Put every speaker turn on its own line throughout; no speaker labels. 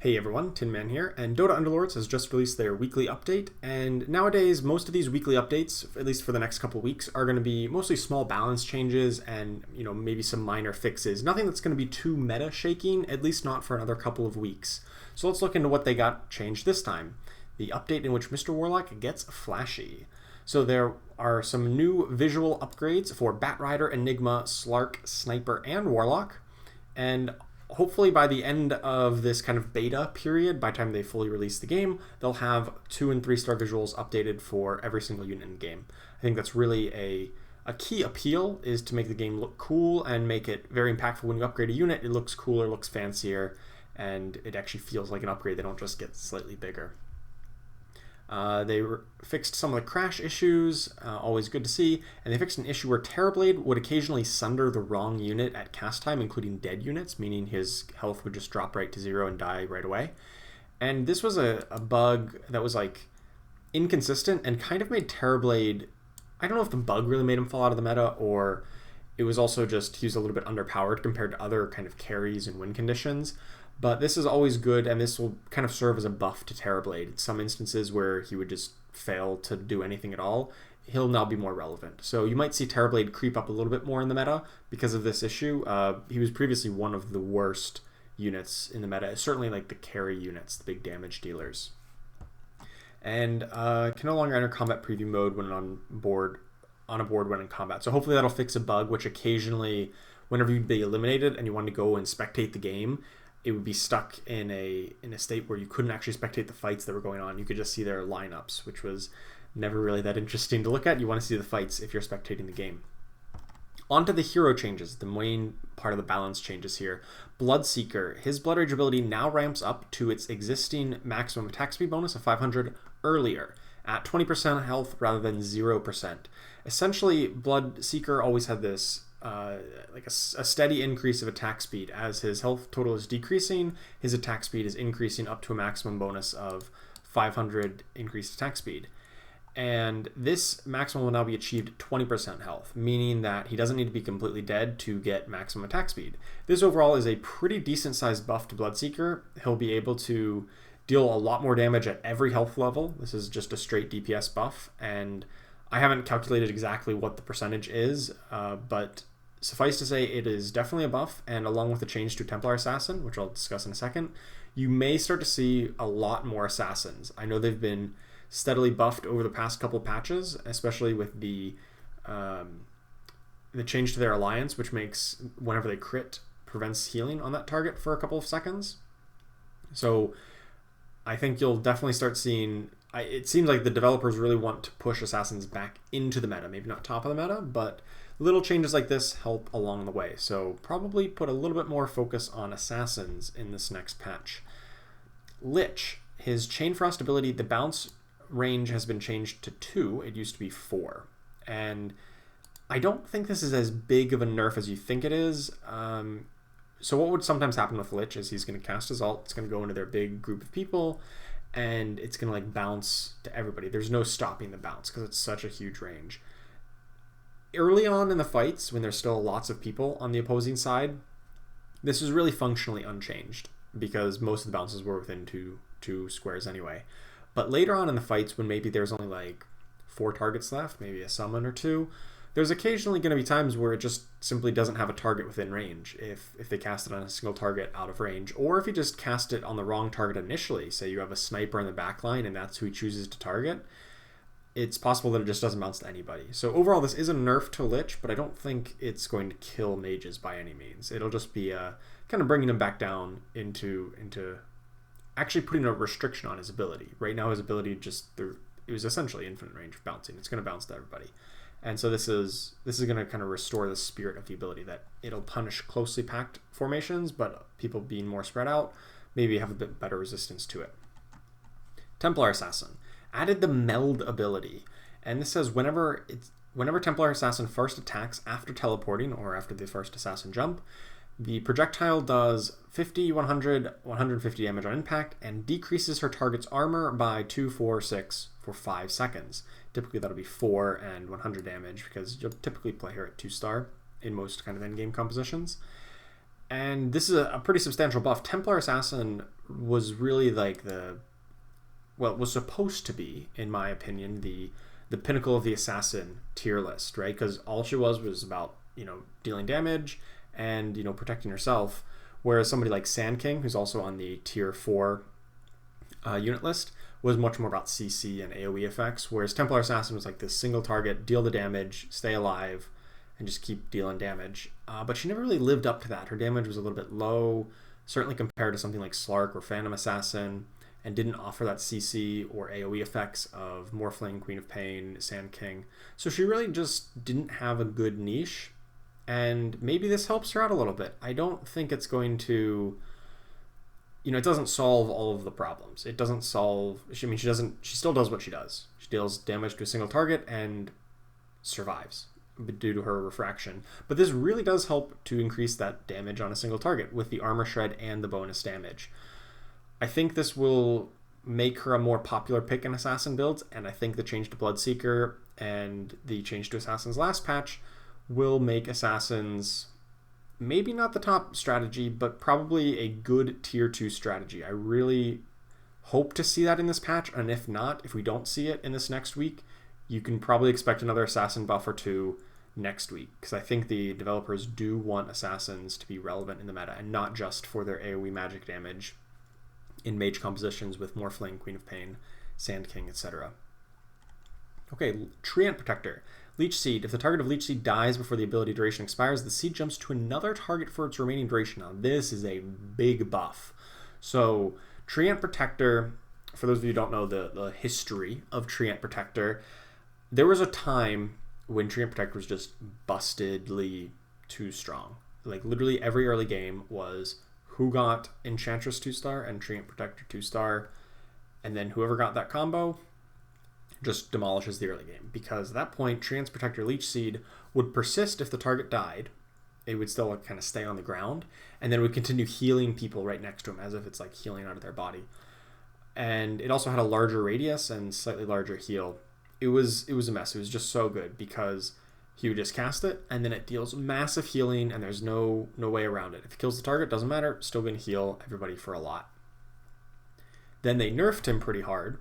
Hey everyone, Tin Man here, and Dota Underlords has just released their weekly update, and nowadays most of these weekly updates, at least for the next couple weeks, are going to be mostly small balance changes and, maybe some minor fixes. Nothing that's going to be too meta shaking, at least not for another couple of weeks. So let's look into what they got changed this time. The update in which Mr. Warlock gets flashy. So there are some new visual upgrades for Batrider, Enigma, Slark, Sniper, and Warlock, and hopefully by the end of this kind of beta period, by the time they fully release the game, they'll have 2 and 3 star visuals updated for every single unit in the game. I think that's really a key appeal, is to make the game look cool and make it very impactful. When you upgrade a unit, it looks cooler, looks fancier, and it actually feels like an upgrade. They don't just get slightly bigger. They fixed some of the crash issues, always good to see, and they fixed an issue where Terrorblade would occasionally sunder the wrong unit at cast time, including dead units, meaning his health would just drop right to 0 and die right away. And this was a bug that was inconsistent and kind of made Terrorblade, I don't know if the bug really made him fall out of the meta, or it was also just he was a little bit underpowered compared to other kind of carries and win conditions. But this is always good, and this will kind of serve as a buff to Terrorblade. In some instances where he would just fail to do anything at all, he'll now be more relevant. So you might see Terrorblade creep up a little bit more in the meta because of this issue. He was previously one of the worst units in the meta, certainly like the carry units, the big damage dealers. And can no longer enter combat preview mode when on a board when in combat. So hopefully that'll fix a bug, which occasionally, whenever you'd be eliminated and you wanted to go and spectate the game, it would be stuck in a state where you couldn't actually spectate the fights that were going on. You could just see their lineups, which was never really that interesting to look at. You want to see the fights if you're spectating the game. On to the hero changes, the main part of the balance changes here. Bloodseeker, his Blood Rage ability now ramps up to its existing maximum attack speed bonus of 500 earlier, at 20% health rather than 0%. Essentially, Bloodseeker always had this a steady increase of attack speed. As his health total is decreasing, his attack speed is increasing up to a maximum bonus of 500 increased attack speed. And this maximum will now be achieved at 20% health, meaning that he doesn't need to be completely dead to get maximum attack speed. This overall is a pretty decent sized buff to Bloodseeker. He'll be able to deal a lot more damage at every health level. This is just a straight DPS buff, and I haven't calculated exactly what the percentage is, but suffice to say, it is definitely a buff, and along with the change to Templar Assassin, which I'll discuss in a second, you may start to see a lot more Assassins. I know they've been steadily buffed over the past couple of patches, especially with the change to their alliance, which makes whenever they crit, prevents healing on that target for a couple of seconds. So I think you'll definitely start seeing, it seems like the developers really want to push Assassins back into the meta, maybe not top of the meta, but little changes like this help along the way. So probably put a little bit more focus on Assassins in this next patch. Lich, his Chain Frost ability, the bounce range has been changed to 2. It used to be 4. And I don't think this is as big of a nerf as you think it is. So what would sometimes happen with Lich is he's going to cast his ult, it's going to go into their big group of people, and it's going to bounce to everybody. There's no stopping the bounce because it's such a huge range. Early on in the fights, when there's still lots of people on the opposing side, this is really functionally unchanged because most of the bounces were within two squares anyway. But later on in the fights, when maybe there's only 4 targets left, maybe a summon or 2, there's occasionally going to be times where it just simply doesn't have a target within range if they cast it on a single target out of range, or if you just cast it on the wrong target initially. Say you have a sniper in the back line and that's who he chooses to target, it's possible that it just doesn't bounce to anybody. So overall, this is a nerf to Lich, but I don't think it's going to kill mages by any means. It'll just be kind of bringing him back down into actually putting a restriction on his ability. Right now, his ability it was essentially infinite range of bouncing. It's going to bounce to everybody. And so this is going to kind of restore the spirit of the ability, that it'll punish closely packed formations, but people being more spread out maybe have a bit better resistance to it. Templar Assassin added the meld ability, and this says whenever Templar Assassin first attacks after teleporting or after the first assassin jump, the projectile does 50, 100, 150 damage on impact and decreases her target's armor by 2, 4, 6 for 5 seconds. Typically that'll be 4 and 100 damage because you'll typically play her at 2 star in most kind of endgame compositions. And this is a pretty substantial buff. Templar Assassin was really like it was supposed to be, in my opinion, the pinnacle of the assassin tier list, right? Because all she was about, dealing damage and, protecting herself. Whereas somebody like Sand King, who's also on the tier 4 unit list, was much more about CC and AoE effects. Whereas Templar Assassin was like this single target, deal the damage, stay alive, and just keep dealing damage. But she never really lived up to that. Her damage was a little bit low, certainly compared to something like Slark or Phantom Assassin, and didn't offer that CC or AoE effects of Morphling, Queen of Pain, Sand King. So she really just didn't have a good niche, and maybe this helps her out a little bit. I don't think it's going to, it doesn't solve all of the problems. It doesn't solve, she still does what she does. She deals damage to a single target and survives due to her refraction. But this really does help to increase that damage on a single target with the armor shred and the bonus damage. I think this will make her a more popular pick in assassin builds, and I think the change to Bloodseeker and the change to Assassin's last patch will make assassins maybe not the top strategy, but probably a good tier 2 strategy. I really hope to see that in this patch, and if not, if we don't see it in this next week, you can probably expect another assassin buff or two next week, because I think the developers do want assassins to be relevant in the meta and not just for their AoE magic damage in mage compositions with Morphling, Queen of Pain, Sand King, etc. Okay, Treant Protector. Leech Seed. If the target of Leech Seed dies before the ability duration expires, the seed jumps to another target for its remaining duration. Now, this is a big buff. So, Treant Protector, for those of you who don't know the history of Treant Protector, there was a time when Treant Protector was just bustedly too strong. Like, literally every early game was who got Enchantress 2-star and Treant Protector 2-star, and then whoever got that combo just demolishes the early game, because at that point Treant Protector Leech Seed would persist if the target died. It would still kind of stay on the ground, and then would continue healing people right next to him as if it's like healing out of their body. And it also had a larger radius and slightly larger heal. It was a mess. It was just so good because he would just cast it, and then it deals massive healing, and there's no way around it. If it kills the target, doesn't matter, still going to heal everybody for a lot. Then they nerfed him pretty hard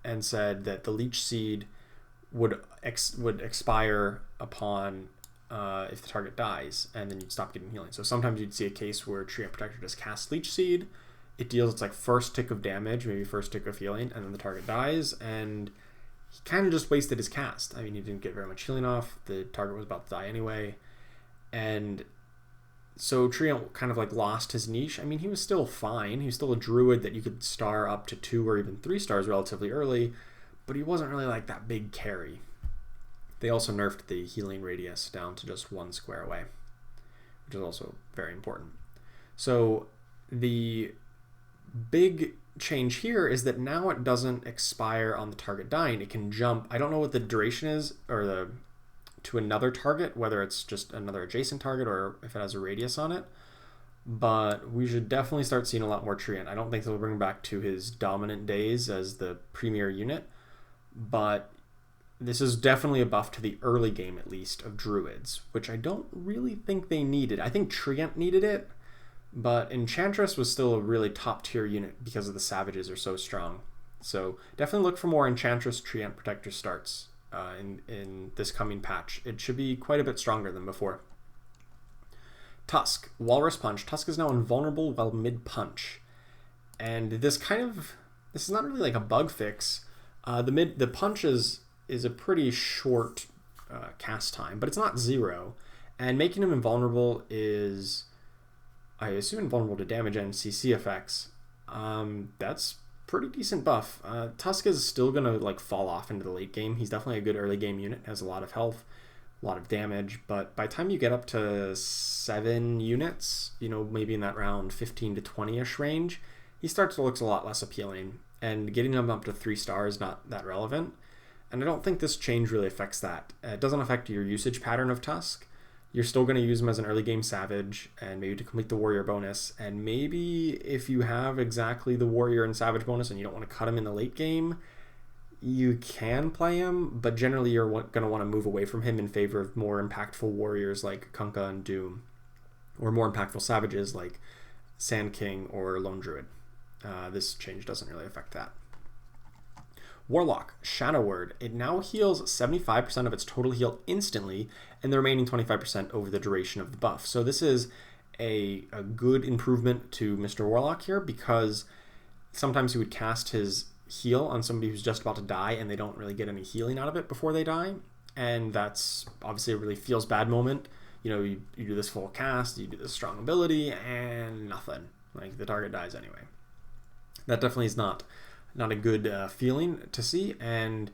and said that the Leech Seed would expire upon if the target dies, and then you'd stop getting healing. So sometimes you'd see a case where Treant Protector just casts Leech Seed, it deals its like first tick of damage, maybe first tick of healing, and then the target dies, and he kind of just wasted his cast. I mean, he didn't get very much healing off. The target was about to die anyway. And so Treant kind of like lost his niche. I mean, he was still fine. He was still a druid that you could star up to 2 or even 3 stars relatively early, but he wasn't really like that big carry. They also nerfed the healing radius down to just 1 square away, which is also very important. So the big change here is that now it doesn't expire on the target dying. It can jump. I don't know what the duration is, or to another target, whether it's just another adjacent target or if it has a radius on it. But we should definitely start seeing a lot more Treant. I don't think they'll bring him back to his dominant days as the premier unit, but this is definitely a buff to the early game, at least, of druids, which I don't really think they needed. I think Treant needed it, but Enchantress was still a really top tier unit because of the savages are so strong. So definitely look for more Enchantress Treant Protector starts in this coming patch. It should be quite a bit stronger than before. Tusk, Walrus Punch. Tusk is now invulnerable while mid-punch. And this is not really like a bug fix. The punch is a pretty short cast time, but it's not 0. And making him invulnerable is, I assume, invulnerable to damage and CC effects. That's pretty decent buff. Tusk is still going to like fall off into the late game. He's definitely a good early game unit, has a lot of health, a lot of damage, but by the time you get up to 7 units, maybe in that round 15 to 20-ish range, he starts to look a lot less appealing, and getting him up to 3 stars is not that relevant. And I don't think this change really affects that. It doesn't affect your usage pattern of Tusk. You're still going to use him as an early game savage and maybe to complete the warrior bonus. And maybe if you have exactly the warrior and savage bonus and you don't want to cut him in the late game, you can play him, but generally you're going to want to move away from him in favor of more impactful warriors like Kunkka and Doom. or more impactful savages like Sand King or Lone Druid. This change doesn't really affect that. Warlock, Shadow Word. It now heals 75% of its total heal instantly, and the remaining 25% over the duration of the buff. So this is a good improvement to Mr. Warlock here, because sometimes he would cast his heal on somebody who's just about to die and they don't really get any healing out of it before they die. And that's obviously a really feels bad moment. You know, you do this full cast, you do this strong ability, and nothing. Like, the target dies anyway. That definitely is not a good feeling to see, and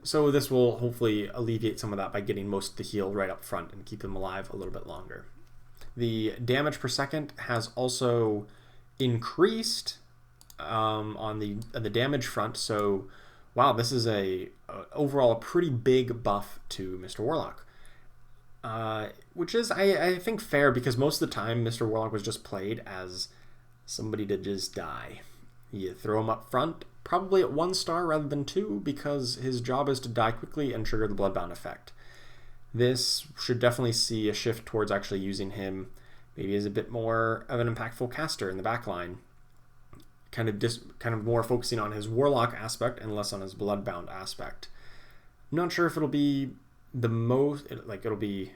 so this will hopefully alleviate some of that by getting most of the heal right up front and keep them alive a little bit longer. The damage per second has also increased on the damage front, so wow, this is overall a pretty big buff to Mr. Warlock. Which is, I think, fair, because most of the time Mr. Warlock was just played as somebody to just die. You throw him up front, probably at 1 star rather than 2, because his job is to die quickly and trigger the Bloodbound effect. This should definitely see a shift towards actually using him maybe as a bit more of an impactful caster in the backline. Kind of more focusing on his Warlock aspect and less on his Bloodbound aspect. I'm not sure if it'll be the most, it'll be,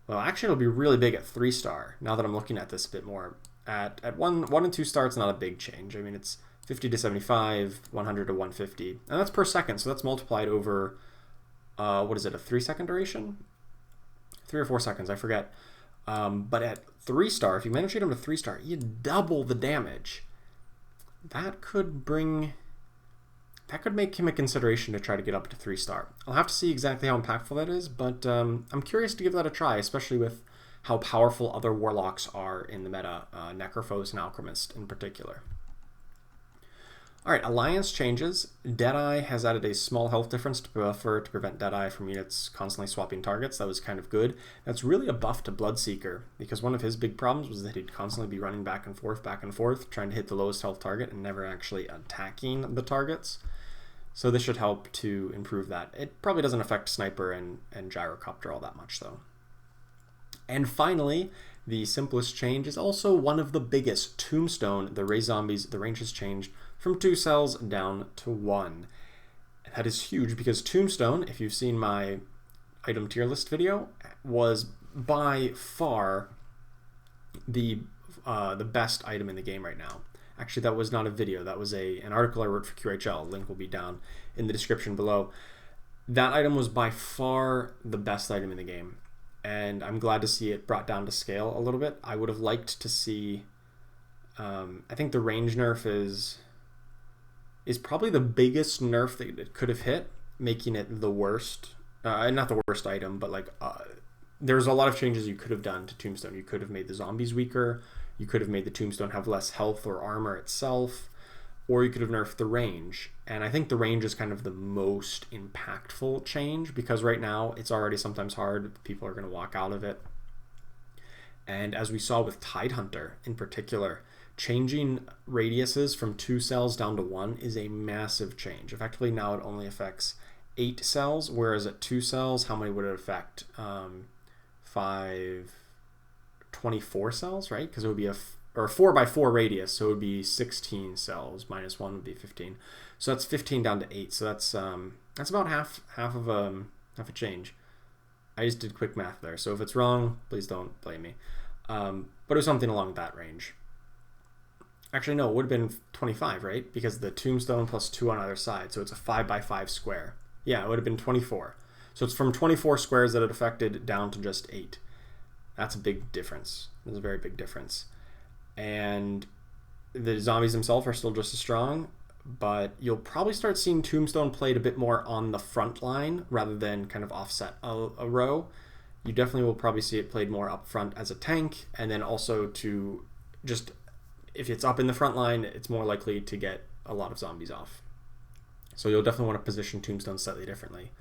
well, actually it'll be really big at 3 star, now that I'm looking at this a bit more. At 1 and 2 star, it's not a big change. I mean, it's 50 to 75, 100 to 150, and that's per second, so that's multiplied over, what is it, a 3-second duration? 3 or 4 seconds, I forget. But at 3 star, if you manage to get him to 3 star, you double the damage. That could make him a consideration to try to get up to 3 star. I'll have to see exactly how impactful that is, but I'm curious to give that a try, especially with how powerful other Warlocks are in the meta, Necrophos and Alchemist in particular. Alright, Alliance changes. Deadeye has added a small health difference to buffer to prevent Deadeye from units constantly swapping targets. That was kind of good. That's really a buff to Bloodseeker, because one of his big problems was that he'd constantly be running back and forth, trying to hit the lowest health target and never actually attacking the targets. So this should help to improve that. It probably doesn't affect Sniper and Gyrocopter all that much, though. And finally, the simplest change is also one of the biggest. Tombstone, the Ray Zombies, the range has changed from 2 cells down to 1. That is huge, because Tombstone, if you've seen my item tier list video, was by far the best item in the game right now. Actually, that was not a video, that was an article I wrote for QHL. Link will be down in the description below. That item was by far the best item in the game, and I'm glad to see it brought down to scale a little bit. I would have liked to see, I think the range nerf is probably the biggest nerf that it could have hit, making it the worst, not the worst item, but like, there's a lot of changes you could have done to Tombstone. You could have made the zombies weaker, you could have made the Tombstone have less health or armor itself, or you could have nerfed the range. And I think the range is kind of the most impactful change, because right now it's already sometimes hard. People are going to walk out of it. And as we saw with Tidehunter in particular, changing radiuses from 2 cells down to 1 is a massive change. Effectively now it only affects 8 cells, whereas at 2 cells, how many would it affect? 24 cells, right? Because it would be a 4x4 radius, so it would be 16 cells, minus 1 would be 15. So that's 15 down to 8. So that's about half of a change. I just did quick math there, so if it's wrong, please don't blame me. But it was something along that range. Actually, no, it would have been 25, right? Because the Tombstone plus 2 on either side, so it's a 5x5 square. Yeah, it would have been 24. So it's from 24 squares that it affected down to just 8. That's a big difference. That's a very big difference. And the zombies themselves are still just as strong, but you'll probably start seeing Tombstone played a bit more on the front line rather than kind of offset a row. You definitely will probably see it played more up front as a tank, and then also to just, if it's up in the front line, it's more likely to get a lot of zombies off. So you'll definitely want to position Tombstone slightly differently.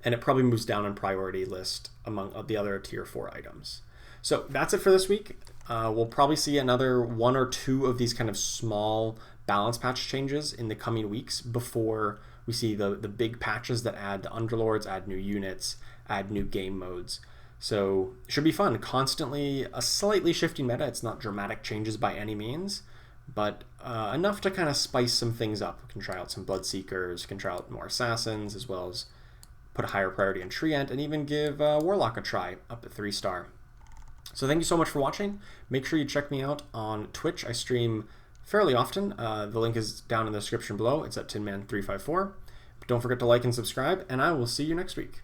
And it probably moves down on priority list among the other tier 4 items. So that's it for this week. We'll probably see another 1 or 2 of these kind of small balance patch changes in the coming weeks before we see the big patches that add the Underlords, add new units, add new game modes. So it should be fun. Constantly a slightly shifting meta. It's not dramatic changes by any means, but enough to kind of spice some things up. We can try out some Bloodseekers, can try out more Assassins, as well as put a higher priority on Treant, and even give Warlock a try up at 3-star. So thank you so much for watching. Make sure you check me out on Twitch. I stream fairly often. The link is down in the description below. It's at tinman354. Don't forget to like and subscribe, and I will see you next week.